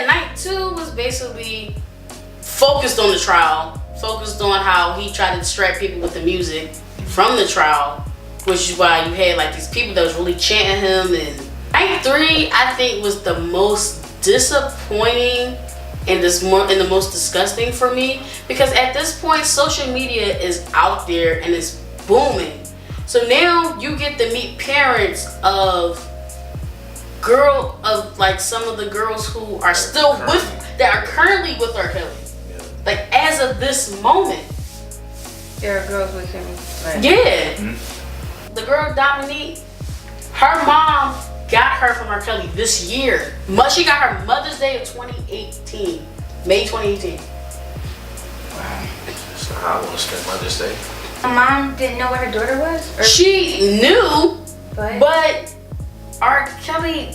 yeah, night 2 was basically focused on the trial, focused on how he tried to distract people with the music from the trial, which is why you had like these people that was really chanting him. And night 3, I think, was the most disappointing and the most disgusting for me, because at this point social media is out there and it's booming. So now you get to meet parents of like some of the girls who are still that are currently with R.Kelly. Yeah. Like as of this moment. There are girls with him. Right? Yeah. Mm-hmm. The girl Dominique, her mom got her from R.Kelly this year. She got her Mother's Day of 2018. May 2018. Wow. That's not how I want to spend Mother's Day. My mom didn't know what her daughter was? Or she knew, but R.Kelly...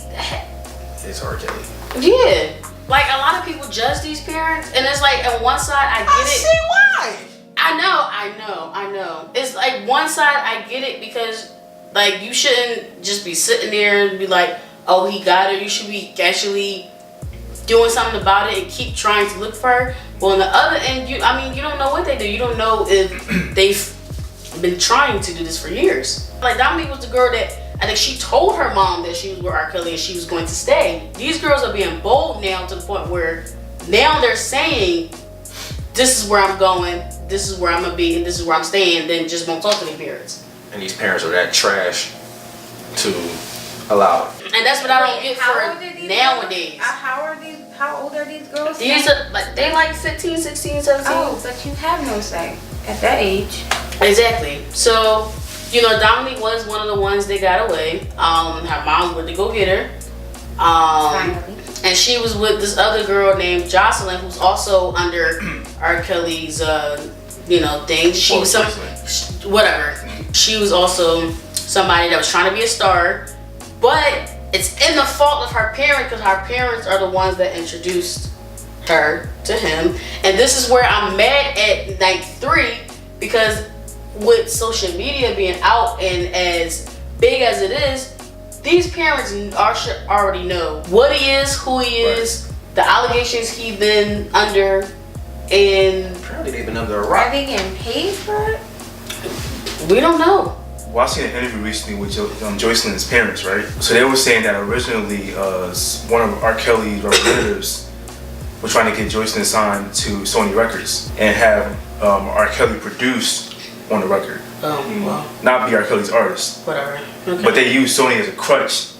It's R.Kelly. Yeah. Like, a lot of people judge these parents, and it's like, on one side, I get it. I see why. I know. It's like, one side, I get it, because, like, you shouldn't just be sitting there and be like, oh, he got her. You should be actually doing something about it and keep trying to look for her. Well, on the other end, you don't know what they do. You don't know if they've been trying to do this for years. Like, Dominique was the girl that I think she told her mom that she was with R.Kelly and she was going to stay. These girls are being bold now to the point where now they're saying, this is where I'm going, this is where I'm going to be, and this is where I'm staying, then just won't talk to their parents. And these parents are that trash to allow it. And that's what I don't get for nowadays. How old are these girls? These are like, they like 15, 16, 17. Oh, but you have no say at that age. Exactly. So, Dominique was one of the ones that got away. Her mom went to go get her. Finally. And she was with this other girl named Jocelyn, who's also under R. Kelly's, thing. She was whatever. She was also somebody that was trying to be a star, but it's in the fault of her parents, because her parents are the ones that introduced her to him. And this is where I'm mad at night 3, because with social media being out and as big as it is, these parents should already know what he is, who he is, the allegations he's been under, and apparently they've been under a rock. Are they getting paid for it? We don't know. Well, I seen an interview recently with Joycelyn's parents, right? So they were saying that originally one of R. Kelly's representatives were trying to get Joycelyn signed to Sony Records and have R. Kelly produce on the record. Oh, well. Not be R. Kelly's artist. Whatever. Okay. But they used Sony as a crutch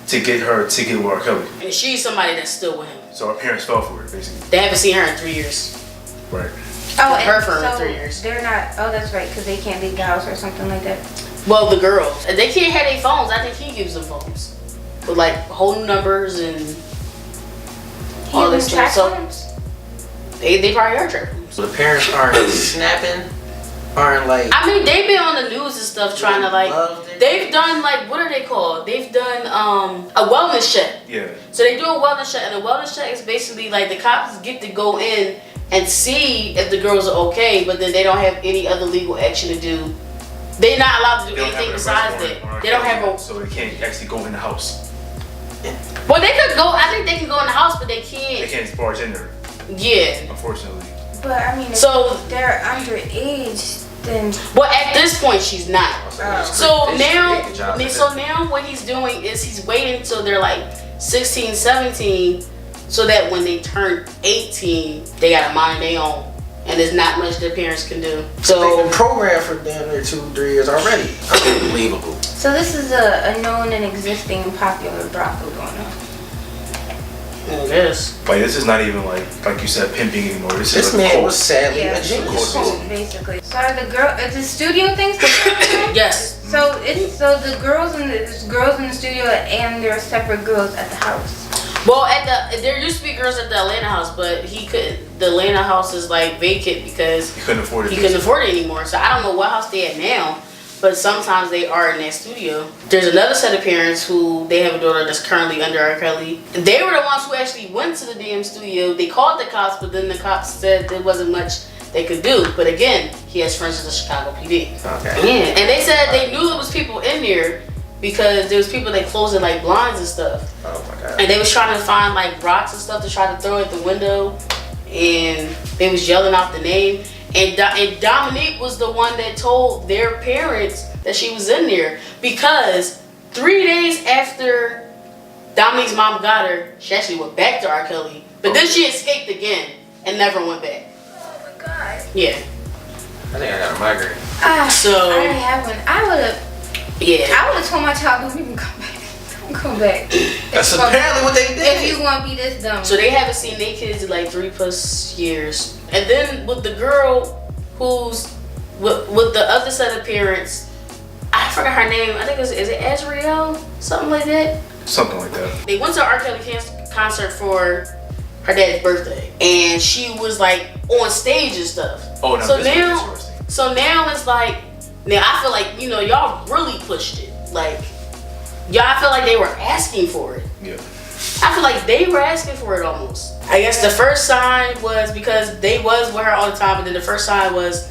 to get her to get with R. Kelly. And she's somebody that's still with him. So her parents fell for it, basically. They haven't seen her in 3 years. Right. Oh, and her for so 3 years. They're not. Oh, that's right, because they can't leave the house or something like that. Well, the girls, they can't have their phones. I think he gives them phones with like whole new numbers and all this stuff. So they probably are trapping. So the parents aren't snapping, aren't like. I mean, they've been on the news and stuff trying to like. They've done like, what are they called? They've done a wellness check. Yeah. So they do a wellness check, and a wellness check is basically like the cops get to go in and see if the girls are okay, but then they don't have any other legal action to do. They're not allowed to do anything besides that. They don't have a... So they can't actually go in the house. Well, they could go... I think they can go in the house, but they can't... They can't barge in there. Yeah. Unfortunately. But, I mean, if they're underage, then... Well, at this point, she's not. So now what he's doing is he's waiting until they're like 16, 17, so that when they turn 18, they got a mind their own. And there's not much their parents can do. So they've been programmed for damn near 2-3 years already. Unbelievable. So this is a known and existing popular brothel going on. I guess. Like, this is not even like you said, pimping anymore. This man cult. was sadly a genius. Basically. So are the studio things? Yes. So the girls in the studio and there are separate girls at the house. Well, there used to be girls at the Atlanta house, but the Atlanta house is like vacant because he couldn't afford it. He couldn't afford it anymore. So I don't know what house they at now, but sometimes they are in that studio. There's another set of parents who they have a daughter that's currently under R. Kelly. They were the ones who actually went to the damn studio. They called the cops, but then the cops said there wasn't much they could do. But again, he has friends with the Chicago PD. Okay. Yeah, and they said they knew there was people in there because there was people that closed it like blinds and stuff. Oh my God. And they was trying to find like rocks and stuff to try to throw at the window, and they was yelling out the name. And Dominique was the one that told their parents that she was in there, because 3 days after Dominique's mom got her, she actually went back to R. Kelly, but then she escaped again and never went back. Oh my god. Yeah. I think I got a migraine. So I didn't have one. I would have told my child, don't even come back. Don't come back. That's apparently what they did. If you want to be this dumb. So they haven't seen their kids in like 3+ years. And then with the girl who's with the other set of parents, I forgot her name. I think is it Azriel? Something like that. Something like that. They went to an R. Kelly concert for her dad's birthday, and she was like on stage and stuff. Oh, no, so this now, is interesting. so now it's like, now I feel like, you know, y'all really pushed it. Like, I feel like they were asking for it. Yeah. I feel like they were asking for it almost. I guess the first sign was because they was with her all the time, but then the first sign was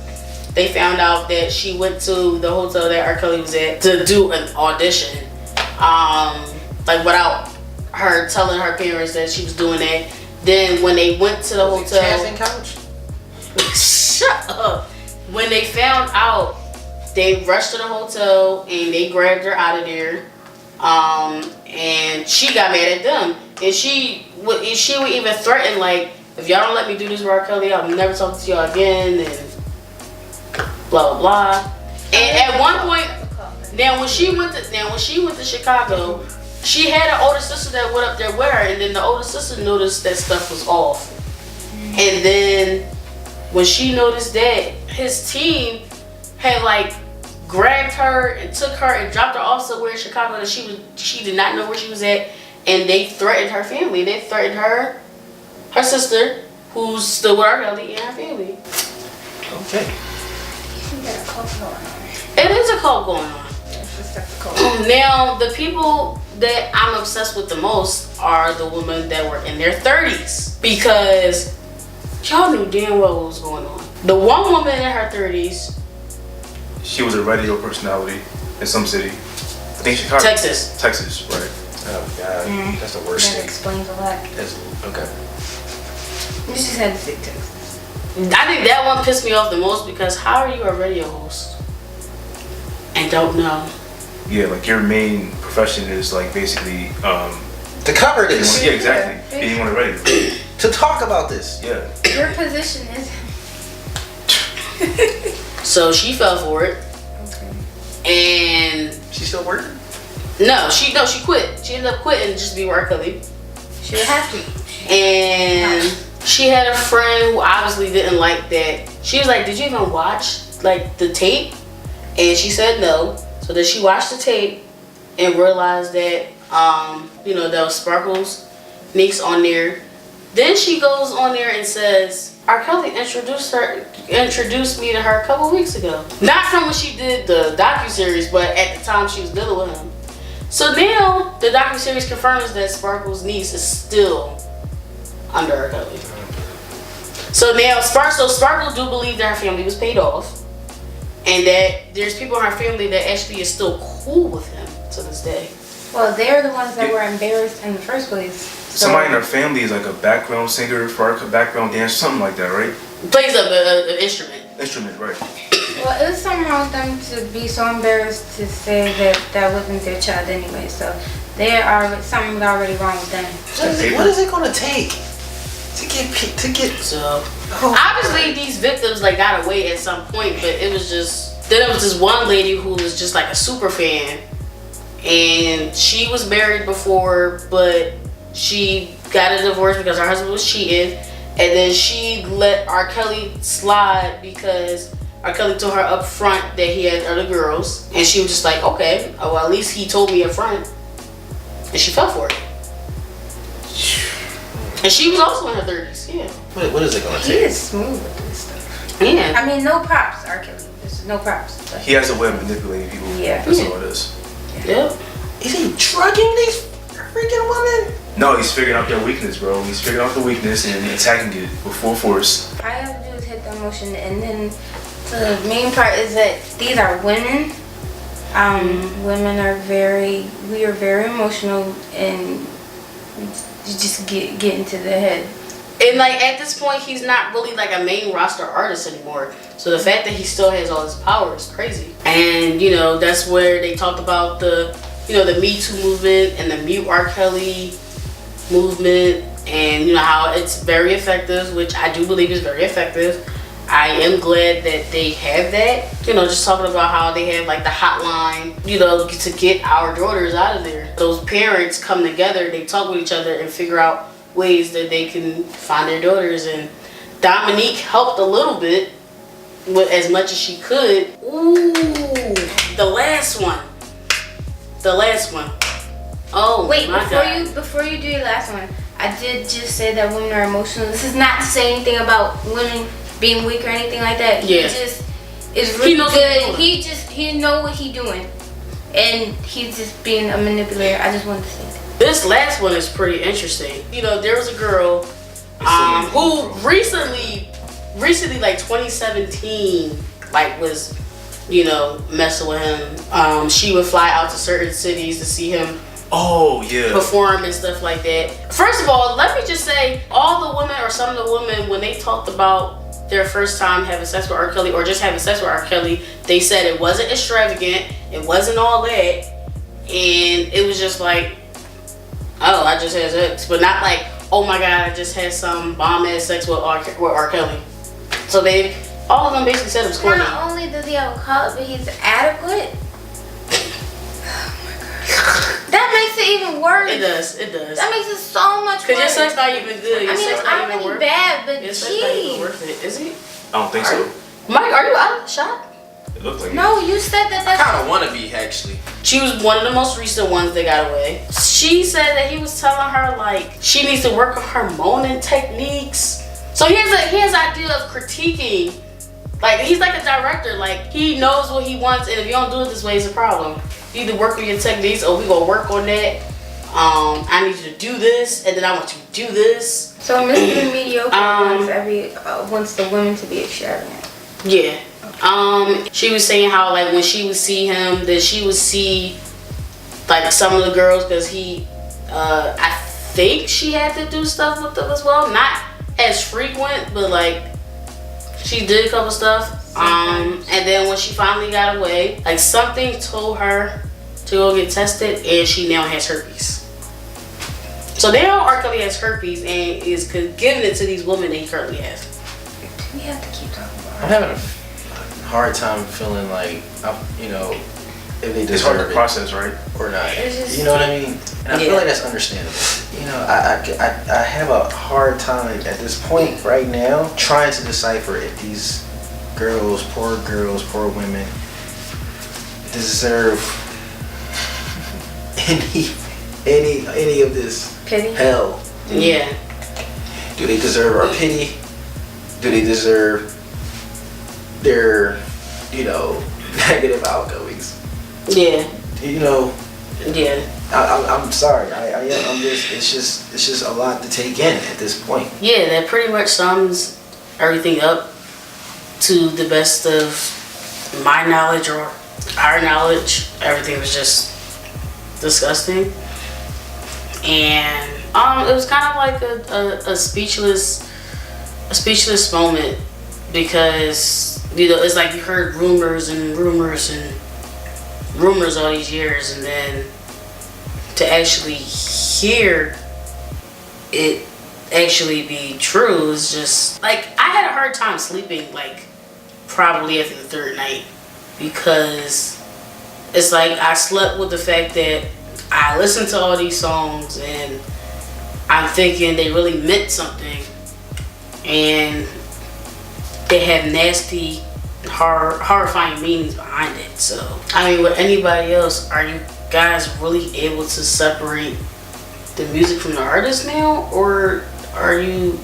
they found out that she went to the hotel that R. Kelly was at to do an audition. Like without her telling her parents that she was doing that. Then when they went to the hotel, Couch? shut up. When they found out, they rushed to the hotel and they grabbed her out of there. And she got mad at them, and she would even threaten, like, if y'all don't let me do this with R. Kelly, I'll never talk to y'all again, and blah blah blah. And at one point, now when she went to Chicago, she had an older sister that went up there with her, and then the older sister noticed that stuff was off. And then when she noticed that, his team had like grabbed her and took her and dropped her off somewhere in Chicago that she did not know where she was at, and they threatened her family. They threatened her sister, who's still with R. Kelly, and her family. Okay. You got a cult going on. It is a cult going on. It's just a cult. Now, the people that I'm obsessed with the most are the women that were in their 30s, because y'all knew damn well what was going on. The one woman in her 30s, She was a radio personality in some city. I think Chicago. Texas, right. Oh god, that's the worst That thing. explains a lot. That's, okay. You just had to say Texas. I think that one pissed me off the most, because how are you a radio host and don't know? Yeah, like your main profession is like basically To cover this, yeah, exactly. Being on the radio. to talk about this. Yeah. Your position is. So she fell for it, Okay. and She's still working? no, she quit. She ended up quitting just to be with R. Kelly. She would have to. And she had a friend who obviously didn't like that. She was like, "Did you even watch like the tape?" And she said no. So then she watched the tape and realized that there was Sparkle's niece on there. Then she goes on there and says, R. Kelly introduced me to her a couple weeks ago. Not from when she did the docu-series, but at the time she was dealing with him. So now the docu-series confirms that Sparkle's niece is still under R. Kelly. So now Sparkle do believe that her family was paid off, and that there's people in her family that actually is still cool with him to this day. Well, they're the ones that were embarrassed in the first place. So Somebody in her family is like a background singer for a background dancer, something like that, right? Plays an instrument. Instrument, right? Well, it was something wrong with them to be so embarrassed to say that wasn't their child anyway. So something was already wrong with them. What is it gonna take to get? So obviously these victims like got away at some point, but it was just then there was this one lady who was just like a super fan, and she was married before, but she got a divorce because her husband was cheating, and then she let R. Kelly slide because R. Kelly told her up front that he had other girls, and she was just like, okay, well at least he told me up front, and she fell for it. And she was also in her 30s, yeah. What is it gonna He take? is smooth with this stuff. Yeah. I mean, no props, R. Kelly. This is no props. But He has a way of manipulating people. Yeah. That's all it is. Yep. Is he drugging these freaking women? No, he's figuring out their weakness, bro. He's figuring out the weakness and attacking it with full force. all you have to do is hit the emotion, and then the main part is that these are women. Women are we are very emotional, and You just get into the head. And like at this point, he's not really like a main roster artist anymore. So the fact that he still has all this power is crazy. And you know, that's where they talked about the Me Too movement and the Mute R. Kelly movement, and you know how it's very effective, which I do believe is very effective. I am glad that they have that. You know, just talking about how they have like the hotline, you know, to get our daughters out of there. Those parents come together, they talk with each other and figure out ways that they can find their daughters. And Dominique helped a little bit with as much as she could. Ooh, the last one. Oh, wait, my God. before you do your last one, I did just say that women are emotional. This is not to say anything about women being weak or anything like that. Yeah. He just is really good. He know what he doing, and he's just being a manipulator. I just wanted to say that. This last one is pretty interesting. You know, there was a girl who recently, like 2017, like was, you know, messing with him. She would fly out to certain cities to see him perform and stuff like that. First of all, let me just say, all the women or some of the women, when they talked about their first time having sex with R. Kelly or just having sex with R. Kelly, they said it wasn't extravagant, it wasn't all that, and it was just like, oh, I just had sex, but not like, oh my God, I just had some bomb ass sex with R. Kelly. So all of them basically said it was corny. Not only does he have a collar, but he's adequate. That makes it even worse. It does. That makes it so much worse. Because your sex not even good. Your I mean, sex it's not even already worth bad, but Your sex not even worth it. Is it? I don't think so. Mike, are you out of the shot? It looked like No, you said that. I kind of want to be, actually. She was one of the most recent ones that got away. She said that he was telling her like she needs to work on her moaning techniques. So he has an idea of critiquing. Like he's like a director. Like he knows what he wants, and if you don't do it this way, it's a problem. You need to work on your techniques, or we gonna work on that. I need you to do this, and then I want you to do this. So Mr. Mediocre wants the women to be extravagant. Yeah. She was saying how like when she would see him, that she would see like some of the girls, because I think she had to do stuff with them as well. Not as frequent, but like she did a couple stuff. And then when she finally got away, like something told her to go get tested, and she now has herpes. So now R. Kelly has herpes and is giving it to these women that he currently has. We have to keep talking about it. I'm having a hard time feeling like, you know, if they it's hard deserve to it process, right? or not. Just, You know what I mean? And I feel like that's understandable. You know, I have a hard time at this point right now trying to decipher if these girls, poor women, deserve any of this pity. hell. Yeah. Do they deserve our pity? Do they deserve their, you know, negative outgoings? Yeah. You know, Yeah. I'm sorry. I'm just. It's just a lot to take in at this point. Yeah, that pretty much sums everything up to the best of my knowledge or our knowledge. Everything was just disgusting, and it was kind of like a speechless moment, because you know it's like you heard rumors all these years, and then to actually hear it actually be true is just like, I had a hard time sleeping like probably after the third night, because it's like I slept with the fact that I listened to all these songs and I'm thinking they really meant something, and they have nasty, horrifying meanings behind it. So I mean, with anybody else, are you guys really able to separate the music from the artist now, or are you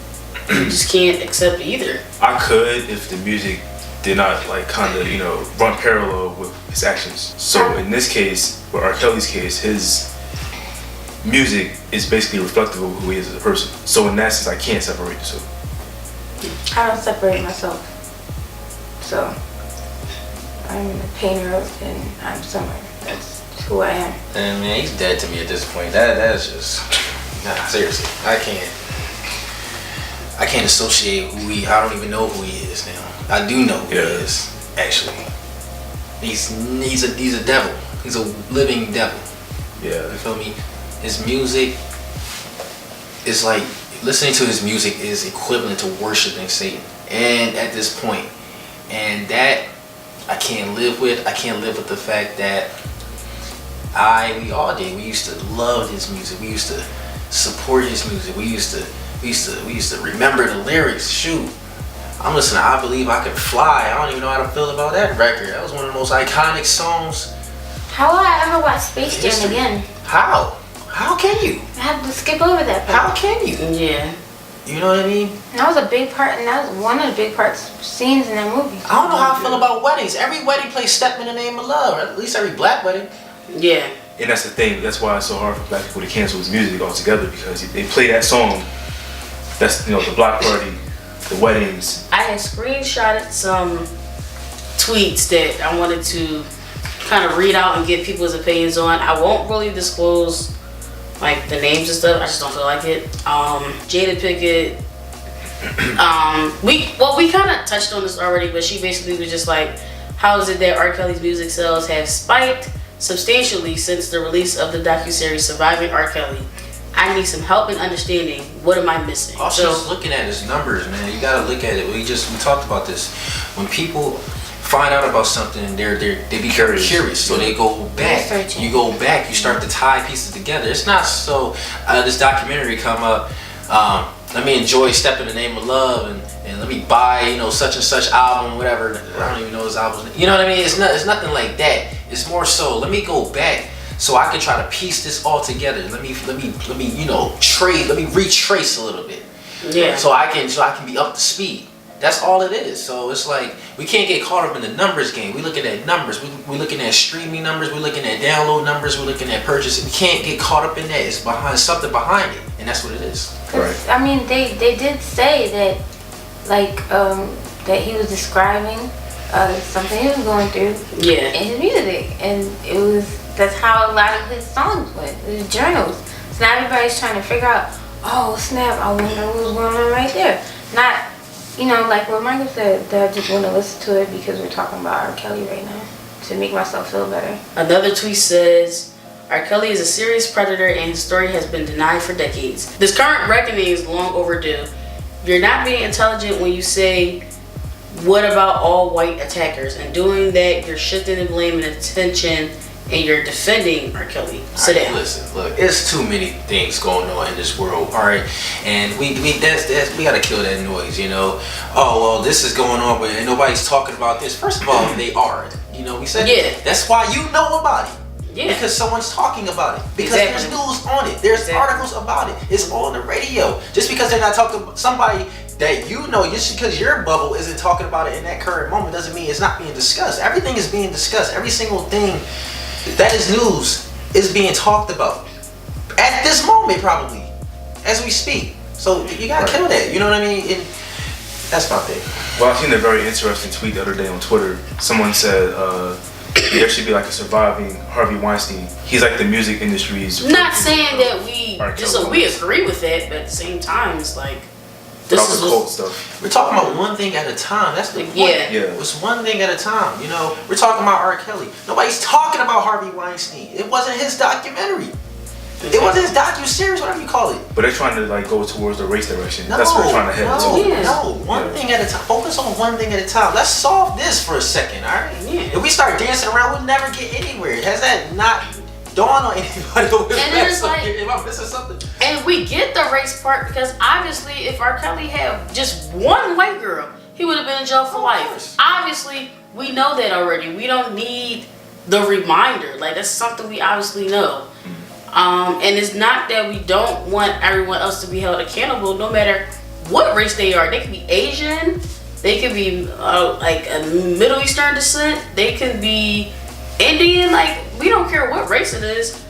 just can't accept either? I could if the music did not like kind of, you know, run parallel with his actions. So in this case, with R. Kelly's case, his music is basically reflective of who he is as a person. So in that sense, I can't separate the two. I don't separate myself. So I'm a painter and I'm summer. That's who I am. And man, he's dead to me at this point. That's just. Nah, seriously, I can't associate who he. I don't even know who he is now. I do know who he is. Actually, he's a devil. He's a living devil. Yeah. You feel me? His music is like, listening to his music is equivalent to worshiping Satan. And at this point, and that I can't live with. I can't live with the fact that we all did. We used to love his music. We used to support his music. We used to remember the lyrics. Shoot, I'm listening to I Believe I Can Fly. I don't even know how to feel about that record. That was one of the most iconic songs. How will I ever watch Space Jam again? How? How can you? I have to skip over that part. How can you? Yeah. You know what I mean? That was a big part, and that was one of the big scenes in that movie. I don't know how I feel about weddings. Every wedding plays Step in the Name of Love, or at least every black wedding. Yeah. And that's the thing. That's why it's so hard for black people to cancel his music altogether, because they play that song. That's, the block party, the weddings. I had screenshotted some tweets that I wanted to kind of read out and get people's opinions on. I won't really disclose like the names and stuff. I just don't feel like it. Jada Pinkett. We kind of touched on this already, but she basically was just like, how is it that R. Kelly's music sales have spiked substantially since the release of the docu-series Surviving R. Kelly? I need some help in understanding. What am I missing? All she's looking at is numbers, man. You gotta look at it. We talked about this. When people find out about something, they become curious. So they go back. You go back. You start to tie pieces together. It's not so. This documentary come up. Let me enjoy Step in the Name of Love, and let me buy such and such album, whatever. I don't even know his albums. You know what I mean? It's nothing like that. It's more so, let me go back so I can try to piece this all together. Let me retrace a little bit. Yeah. So I can be up to speed. That's all it is. So it's like, we can't get caught up in the numbers game. We're looking at numbers. We're looking at streaming numbers. We're looking at download numbers. We're looking at purchasing. We can't get caught up in that. It's something behind it, and that's what it is. Right. I mean, they did say that, like, that he was describing something he was going through in his music, and that's how a lot of his songs went. It was journals. So now everybody's trying to figure out, oh snap, I wonder what was going on right there. Not, like what Michael said, that I just want to listen to it because we're talking about R. Kelly right now to make myself feel better. Another tweet says, R. Kelly is a serious predator and his story has been denied for decades. This current reckoning is long overdue. You're not being intelligent when you say, what about all white attackers? And doing that, you're shifting the blame and attention, and you're defending R. Kelly. Sit down. Listen, look, it's too many things going on in this world, all right? And we gotta kill that noise, Oh, well, this is going on, but nobody's talking about this. First of all, they are. We said that's why you know about it. Yeah. Because someone's talking about it. Because there's news on it. There's articles about it. It's on the radio. Just because they're not talking about somebody that just because your bubble isn't talking about it in that current moment doesn't mean it's not being discussed. Everything is being discussed. Every single thing that is news is being talked about at this moment, probably, as we speak. So you gotta kill that. You know what I mean? And that's my thing. Well, I seen a very interesting tweet the other day on Twitter. Someone said there should be like a surviving Harvey Weinstein. He's like the music industry's. Not saying that we agree with it, but at the same time, it's like this is cult stuff. We're talking about one thing at a time. That's the point. Yeah. It's one thing at a time. We're talking about R. Kelly. Nobody's talking about Harvey Weinstein. It wasn't his documentary. It wasn't his docu-series, whatever you call it. But they're trying to go towards the race direction. That's where they're trying to head to. One thing at a time. Focus on one thing at a time. Let's solve this for a second, all right? Yeah. If we start dancing around, we'll never get anywhere. Has that not dawned on anybody? Am I missing something? And we get the race part because obviously, if R. Kelly had just one white girl, he would have been in jail for life. Obviously, we know that already. We don't need the reminder. Like, that's something we obviously know. And it's not that we don't want everyone else to be held accountable, no matter what race they are. They could be Asian, they could be like a Middle Eastern descent, they could be Indian. Like, we don't care what race it is.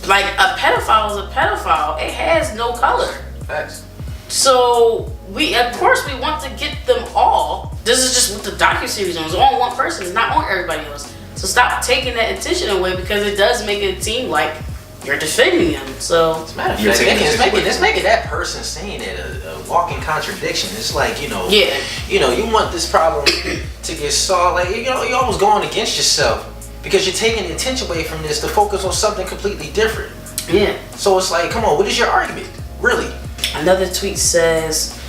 Like, a pedophile is a pedophile. It has no color. Facts. So of course we want to get them all. This is just what the docu-series on. It's on one person. It's not on everybody else. So stop taking that attention away, because it does make it seem like you're defending him. So as a matter of fact, it's making that person saying it a walking contradiction. It's like, you know, you want this problem to get solved. Like, you know, you're almost going against yourself because you're taking the attention away from this to focus on something completely different. Yeah. So it's like, come on, what is your argument, really? Another tweet says,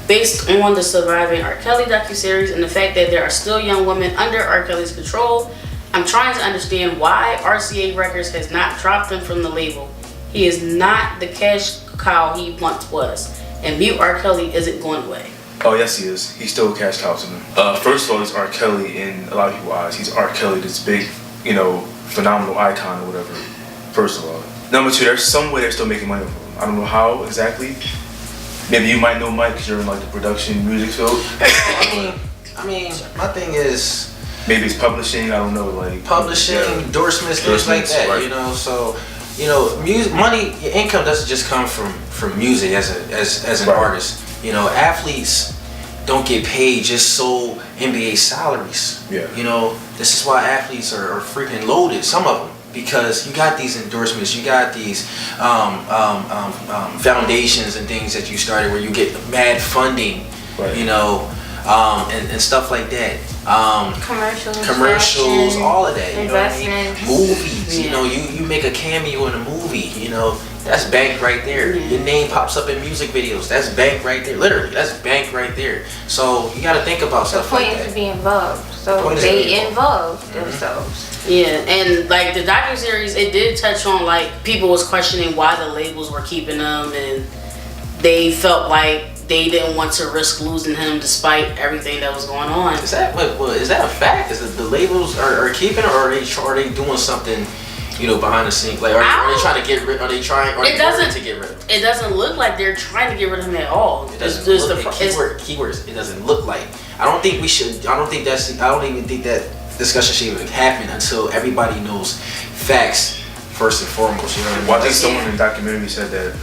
based on the surviving R. Kelly docu-series and the fact that there are still young women under R. Kelly's control, I'm trying to understand why RCA Records has not dropped him from the label. He is not the cash cow he once was, and mute R. Kelly isn't going away. Oh yes, he is. He's still a cash cow to them. First of all, he's R. Kelly in a lot of people's eyes. He's R. Kelly, this big, you know, phenomenal icon or whatever. First of all. Number two, there's some way they're still making money from him. I don't know how exactly. Maybe you might know Mike because you're in like the production music field. I mean, my thing is, maybe it's publishing. I don't know, like publishing, endorsements, things like that. Right. You know, so you know, music, money, your income doesn't just come from music as an artist. You know, athletes don't get paid just so NBA salaries. Yeah. You know, this is why athletes are freaking loaded. Some of them. Because you got these endorsements, you got these foundations and things that you started where you get mad funding, right. You know, and stuff like that. Commercials, all of that. You know what I mean? Movies, you know, you make a cameo in a movie, you know, that's bank right there. Your name pops up in music videos, that's bank right there. Literally, that's bank right there. So you got to think about stuff like that. The point is to be involved. So they involve themselves. Yeah, and like the docu-series, it did touch on like people was questioning why the labels were keeping him, and they felt like they didn't want to risk losing him despite everything that was going on. Is that a fact? Is it the labels are keeping, or are they doing something, you know, behind the scenes? Like are they trying to get rid? Are they trying? Are they trying to get rid of him? It doesn't look like they're trying to get rid of him at all. It doesn't look. Keywords. It doesn't look like. I don't think we should. I don't even think that discussion should even happen until everybody knows facts first and foremost. You know what I mean? Well, I think someone in the documentary said that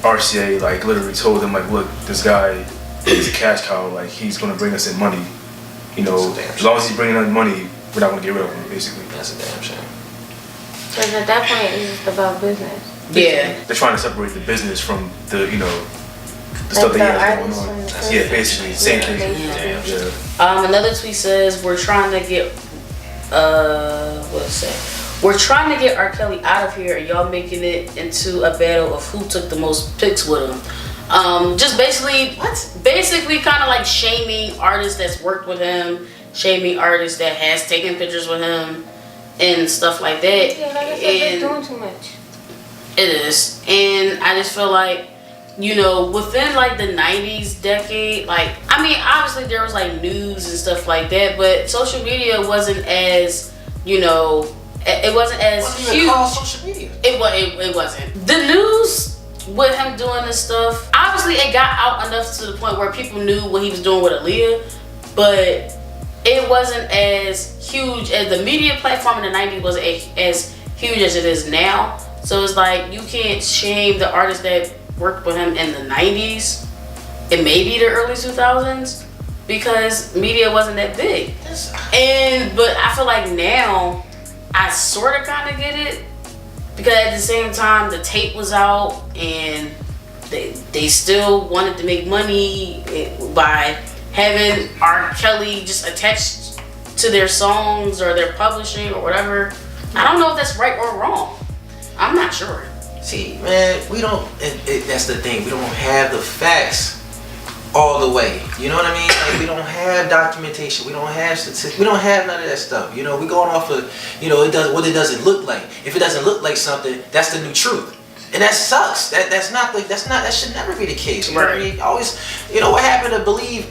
RCA like literally told them like, look, this guy is a cash cow. Like he's gonna bring us in money. You know, as long as he's bringing in money, we're not gonna get rid of him. Basically, that's a damn shame. Because at that point, it's just about business. Yeah, they're trying to separate the business from the the stuff that he has going on. Yeah, basically, same thing. Yeah. Another tweet says, we're trying to get, we're trying to get R. Kelly out of here, and y'all making it into a battle of who took the most pics with him. Just basically kind of like shaming artists that's worked with him, shaming artists that has taken pictures with him, and stuff like that. Yeah, like I said, they're doing too much. It is, and I just feel like, you know, within like the 90s decade, like, I mean, obviously there was like news and stuff like that, but social media wasn't as, you know, it wasn't as huge. Social media. It wasn't. The news with him doing this stuff, obviously it got out enough to the point where people knew what he was doing with Aaliyah, but it wasn't as huge as the media platform in the 90s wasn't as huge as it is now. So it's like, you can't shame the artists that worked with him in the 90s and maybe the early 2000s because media wasn't that big. But I feel like now I sort of kind of get it because at the same time the tape was out and they still wanted to make money by having R. Kelly just attached to their songs or their publishing or whatever. I don't know if that's right or wrong. I'm not sure. See, man, we don't. That's the thing. We don't have the facts all the way. You know what I mean? Like, we don't have documentation. We don't have statistics. We don't have none of that stuff. You know, we going off of, you know, it doesn't look like. If it doesn't look like something, that's the new truth. And that sucks. That should never be the case. You know what I mean? Always, you know, what happened to believe,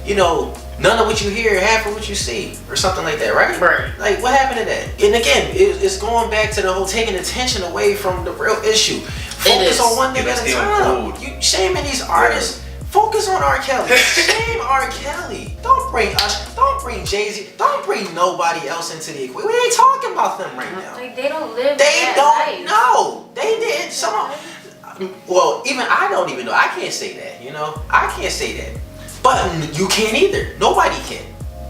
you know, none of what you hear, half of what you see, or something like that, right? Right. Like, what happened to that? And again, it's going back to the whole taking attention away from the real issue. Focus on one thing at a time. You shaming these artists. Focus on R. Kelly. Shame R. Kelly. Don't bring us. Don't bring Jay-Z. Don't bring nobody else into the equation. We ain't talking about them right now. Like, they don't live. They don't know. They did. Well, even I don't even know. I can't say that. You know, I can't say that. But you can't either. Nobody can.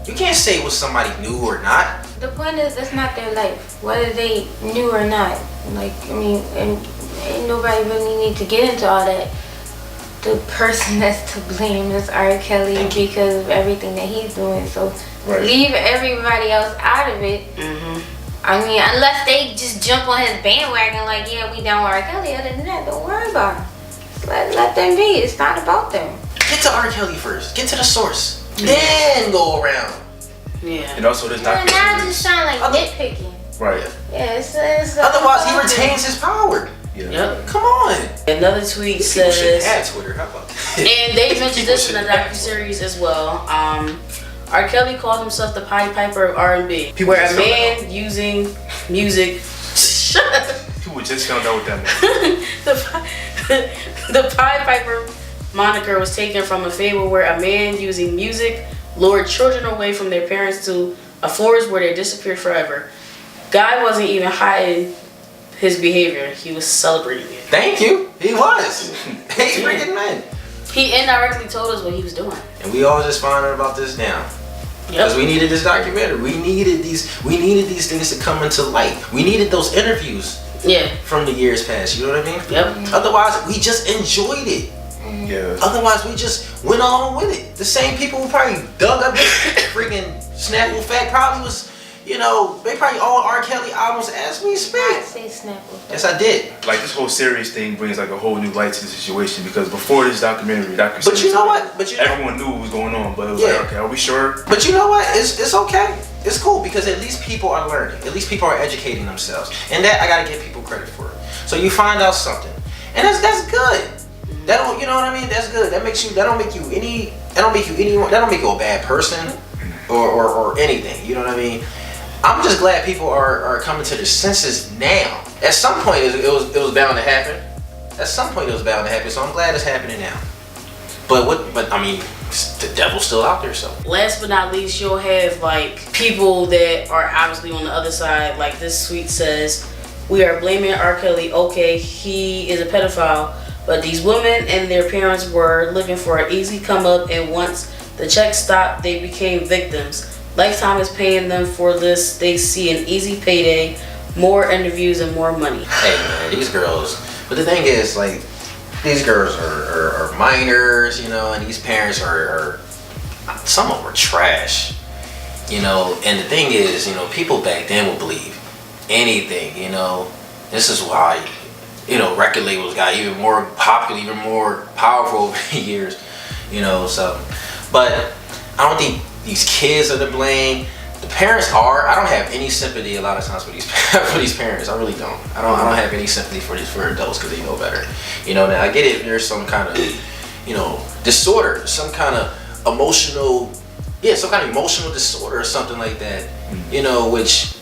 You can't say what somebody knew or not. The point is, that's not their life, whether they knew or not. Like, I mean, and ain't nobody really need to get into all that. The person that's to blame is R. Kelly because of everything that he's doing. So leave everybody else out of it. I mean, unless they just jump on his bandwagon, like, yeah, we down with R. Kelly. Other than that, don't worry about him. Let them be. It's not about them. Get to R. Kelly first. Get to the source. Then go around. Yeah. And also this documentary. Now just sound like nitpicking. Right. Yeah, it's otherwise, he retains his power. Yeah. Yep. Come on. Another tweet People says, should have Twitter. How about that? and they mentioned this in the docu-series as well. R. Kelly called himself the Pied Piper of R&B, where a man using music. People just found out what that meant. The Pied Piper moniker was taken from a fable where a man using music lured children away from their parents to a forest where they disappeared forever. Guy wasn't even hiding his behavior, he was celebrating it. Thank you. He was. Hey, freaking man. He indirectly told us what he was doing. And we all just found out about this now. Because we needed this documentary. We needed these things to come into light. We needed those interviews from the years past, you know what I mean? Yep. Otherwise, we just enjoyed it. Yeah. Otherwise, we just went along with it. The same people who probably dug up this freaking Snapple fact probably was, you know, they probably own R. Kelly albums as we speak. I say Snapple. Yes, I did. Like this whole series thing brings like a whole new light to the situation because before this documentary, But you know what? Everyone knew what was going on, but it was like, okay, are we sure? But you know what? It's okay. It's cool because at least people are learning. At least people are educating themselves, and that I gotta give people credit for. So you find out something, and that's good. That don't, you know what I mean? That's good. That don't make you a bad person or anything. You know what I mean? I'm just glad people are coming to their senses now. At some point, it was bound to happen. At some point, it was bound to happen. So I'm glad it's happening now. But I mean, the devil's still out there. So last but not least, you'll have like people that are obviously on the other side. Like this tweet says, "We are blaming R. Kelly. Okay, he is a pedophile, but these women and their parents were looking for an easy come up, and once the check stopped, they became victims. Lifetime is paying them for this. They see an easy payday, more interviews, and more money." Hey man, these girls. But the thing is, like, these girls are minors, you know, and these parents are some of them are trash, you know. And the thing is, you know, people back then would believe anything, you know. This is why, you know, record labels got even more popular, even more powerful over the years, you know. So, but I don't think these kids are to blame. The parents are. I don't have any sympathy a lot of times for these parents. I really don't. I don't have any sympathy for adults because they know better. You know, now I get it. There's some kind of, you know, disorder, some kind of emotional disorder or something like that. You know, which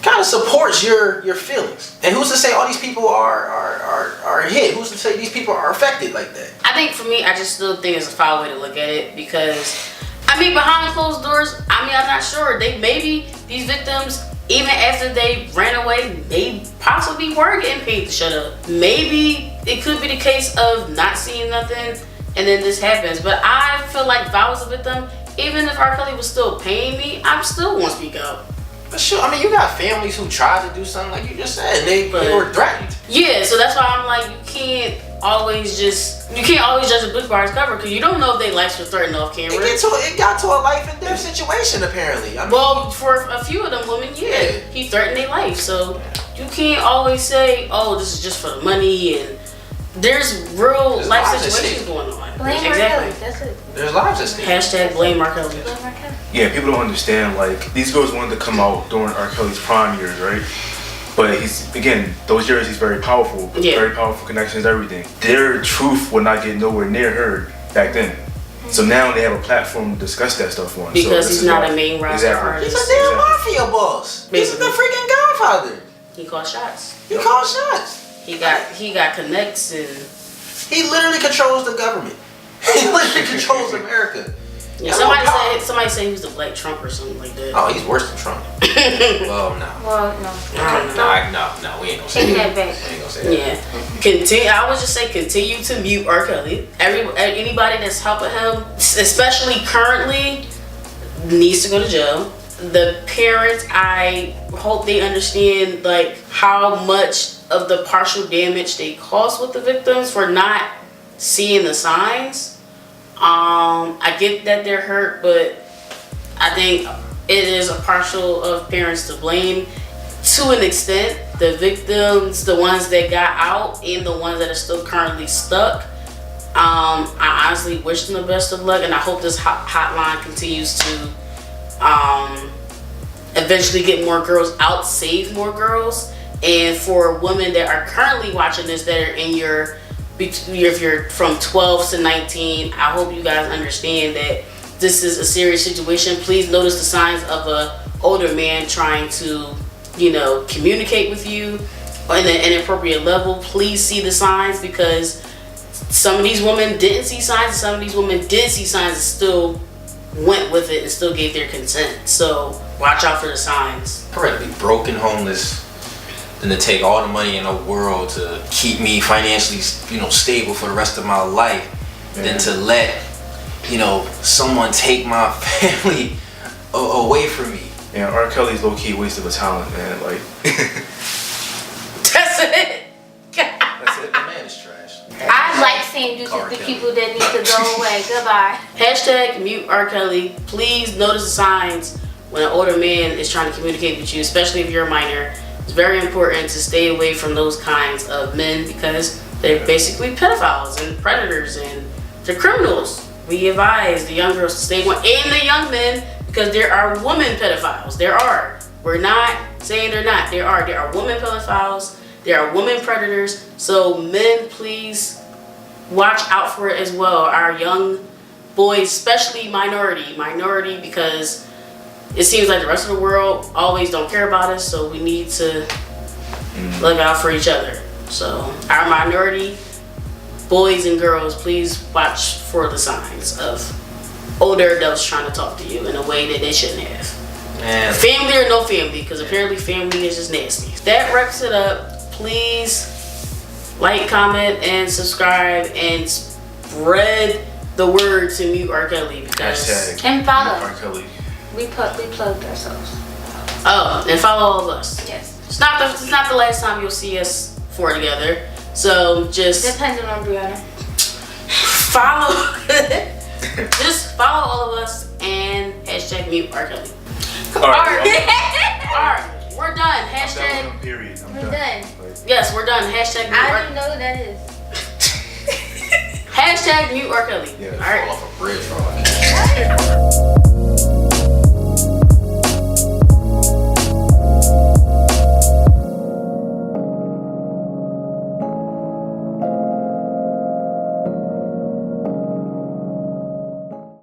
kind of supports your feelings. And who's to say all these people are hit? Who's to say these people are affected like that? I think for me, I just still think it's a foul way to look at it because, I mean, behind closed doors, I mean, I'm not sure. Maybe these victims, even after they ran away, they possibly were getting paid to shut up. Maybe it could be the case of not seeing nothing and then this happens. But I feel like if I was a victim, even if R. Kelly was still paying me, I still want to speak up. But sure, I mean, you got families who tried to do something like you just said, and they were threatened. Yeah, so that's why I'm like, you can't always judge a book by its cover because you don't know if their lives were threatened off camera. It got to a life and death situation apparently. I mean, well, for a few of them women, he threatened their life. So you can't always say, "Oh, this is just for the money," and there's real life situations going on. Blame R. Kelly. That's it. There's lives at stake. Hashtag blame R. Kelly. Blame R. Kelly. Yeah, people don't understand. Like these girls wanted to come out during R. Kelly's prime years, right? But those years he's very powerful, very powerful connections, everything. Their truth would not get nowhere near heard back then. So now they have a platform to discuss that stuff on. Because he's not a main roster artist. He's a damn mafia boss. He's the freaking Godfather. He calls shots. He calls shots. He got connects and he literally controls the government. He literally controls America. Yeah, somebody said he was the Black Trump or something like that. Oh, he's worse than Trump. Well, no. Well, No, we ain't gonna say that. We ain't gonna say that. Yeah. I would just say continue to mute R. Kelly. Anybody that's helping him, especially currently, needs to go to jail. The parents, I hope they understand like how much of the partial damage they caused with the victims for not seeing the signs. I get that they're hurt, but I think it is a partial of parents to blame to an extent. The victims, the ones that got out and the ones that are still currently stuck, I honestly wish them the best of luck, and I hope this hotline continues to eventually get more girls out, save more girls. And for women that are currently watching this that are in if you're from 12 to 19, I hope you guys understand that this is a serious situation. Please notice the signs of a older man trying to, communicate with you on an inappropriate level. Please see the signs, because some of these women didn't see signs, and some of these women did see signs and still went with it and still gave their consent. So watch out for the signs. I'd rather be broke and homeless than to take all the money in the world to keep me financially, stable for the rest of my life, than to let, someone take my family away from me. Yeah, R.Kelly's low-key waste of a talent, man. Like, that's it. That's it. The man is trash. I like seeing you to the people that need to go away. Goodbye. Hashtag mute R. Kelly. Please notice the signs when an older man is trying to communicate with you, especially if you're a minor. It's very important to stay away from those kinds of men, because they're basically pedophiles and predators and they're criminals. We advise the young girls to stay away, and the young men, because there are women pedophiles. There are. We're not saying they're not. There are. There are women pedophiles. There are women predators. So men, please watch out for it as well. Our young boys, especially minority, because it seems like the rest of the world always don't care about us. So we need to look out for each other. So our minority boys and girls, please watch for the signs of older adults trying to talk to you in a way that they shouldn't have. Man. Family or no family, because apparently family is just nasty. That wraps it up. Please like, comment, and subscribe, and spread the word to mute R. Kelly, because and follow R. Kelly. We plugged ourselves. Oh, and follow all of us. Yes. It's not the last time you'll see us four together. So just depending on Brianna. Follow. Just follow all of us and hashtag mute R. Kelly. Alright, we're done. Hashtag. I'm period. We're done. Yes, we're done. Hashtag mute I don't know who that is. Hashtag mute R. Kelly. Yeah. Alright. Off a bridge,